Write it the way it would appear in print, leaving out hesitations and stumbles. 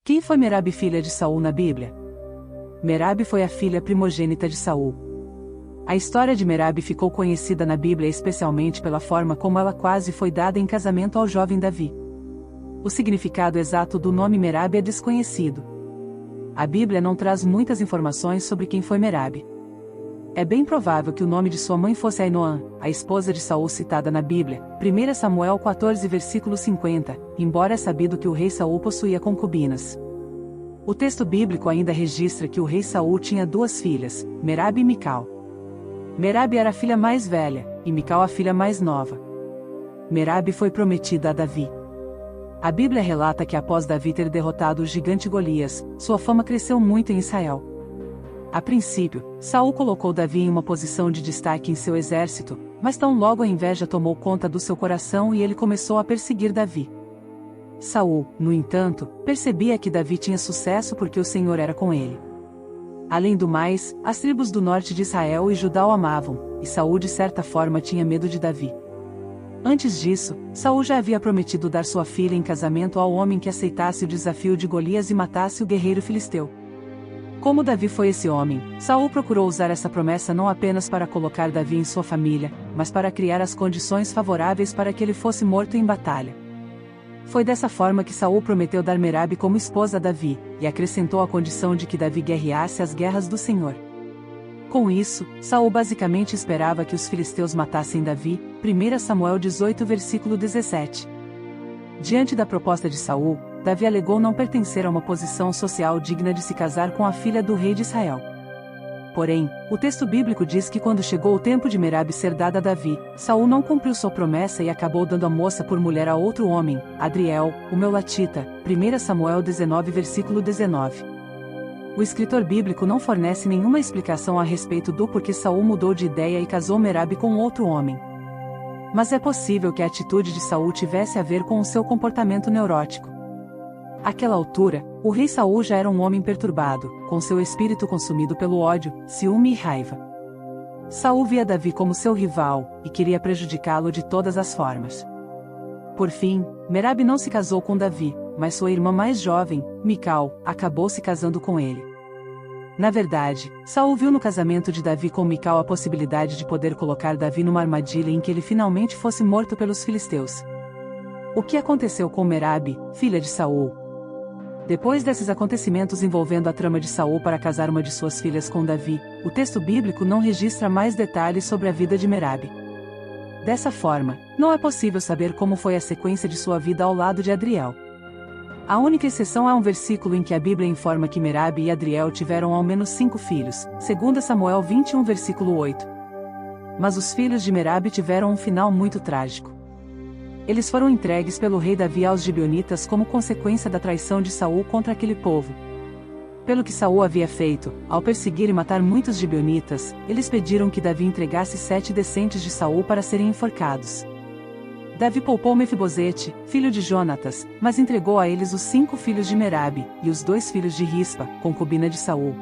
Quem foi Merabi, filha de Saul na Bíblia? Merabi foi a filha primogênita de Saul. A história de Merabi ficou conhecida na Bíblia especialmente pela forma como ela quase foi dada em casamento ao jovem Davi. O significado exato do nome Merabi é desconhecido. A Bíblia não traz muitas informações sobre quem foi Merabi. É bem provável que o nome de sua mãe fosse Ainoã, a esposa de Saul citada na Bíblia, 1 Samuel 14 versículo 50, embora é sabido que o rei Saul possuía concubinas. O texto bíblico ainda registra que o rei Saul tinha duas filhas, Merabi e Mical. Merabi era a filha mais velha, e Mical a filha mais nova. Merabi foi prometida a Davi. A Bíblia relata que após Davi ter derrotado o gigante Golias, sua fama cresceu muito em Israel. A princípio, Saul colocou Davi em uma posição de destaque em seu exército, mas tão logo a inveja tomou conta do seu coração e ele começou a perseguir Davi. Saul, no entanto, percebia que Davi tinha sucesso porque o Senhor era com ele. Além do mais, as tribos do norte de Israel e Judá o amavam, e Saul de certa forma tinha medo de Davi. Antes disso, Saul já havia prometido dar sua filha em casamento ao homem que aceitasse o desafio de Golias e matasse o guerreiro filisteu. Como Davi foi esse homem, Saul procurou usar essa promessa não apenas para colocar Davi em sua família, mas para criar as condições favoráveis para que ele fosse morto em batalha. Foi dessa forma que Saul prometeu dar Merabi como esposa a Davi, e acrescentou a condição de que Davi guerreasse as guerras do Senhor. Com isso, Saul basicamente esperava que os filisteus matassem Davi, 1 Samuel 18 versículo 17. Diante da proposta de Saul, Davi alegou não pertencer a uma posição social digna de se casar com a filha do rei de Israel. Porém, o texto bíblico diz que quando chegou o tempo de Merabi ser dada a Davi, Saul não cumpriu sua promessa e acabou dando a moça por mulher a outro homem, Adriel, o Meulatita, 1 Samuel 19 versículo 19. O escritor bíblico não fornece nenhuma explicação a respeito do porquê Saul mudou de ideia e casou Merabi com outro homem. Mas é possível que a atitude de Saul tivesse a ver com o seu comportamento neurótico. Àquela altura, o rei Saul já era um homem perturbado, com seu espírito consumido pelo ódio, ciúme e raiva. Saul via Davi como seu rival, e queria prejudicá-lo de todas as formas. Por fim, Merabi não se casou com Davi, mas sua irmã mais jovem, Mical, acabou se casando com ele. Na verdade, Saul viu no casamento de Davi com Mical a possibilidade de poder colocar Davi numa armadilha em que ele finalmente fosse morto pelos filisteus. O que aconteceu com Merabi, filha de Saul? Depois desses acontecimentos envolvendo a trama de Saul para casar uma de suas filhas com Davi, o texto bíblico não registra mais detalhes sobre a vida de Merabi. Dessa forma, não é possível saber como foi a sequência de sua vida ao lado de Adriel. A única exceção é um versículo em que a Bíblia informa que Merabi e Adriel tiveram ao menos 5 filhos, 2 Samuel 21 versículo 8. Mas os filhos de Merabi tiveram um final muito trágico. Eles foram entregues pelo rei Davi aos gibeonitas como consequência da traição de Saul contra aquele povo. Pelo que Saul havia feito, ao perseguir e matar muitos gibeonitas, eles pediram que Davi entregasse 7 descendentes de Saul para serem enforcados. Davi poupou Mefibosete, filho de Jonatas, mas entregou a eles os 5 filhos de Merabi, e os 2 filhos de Rispa, concubina de Saul.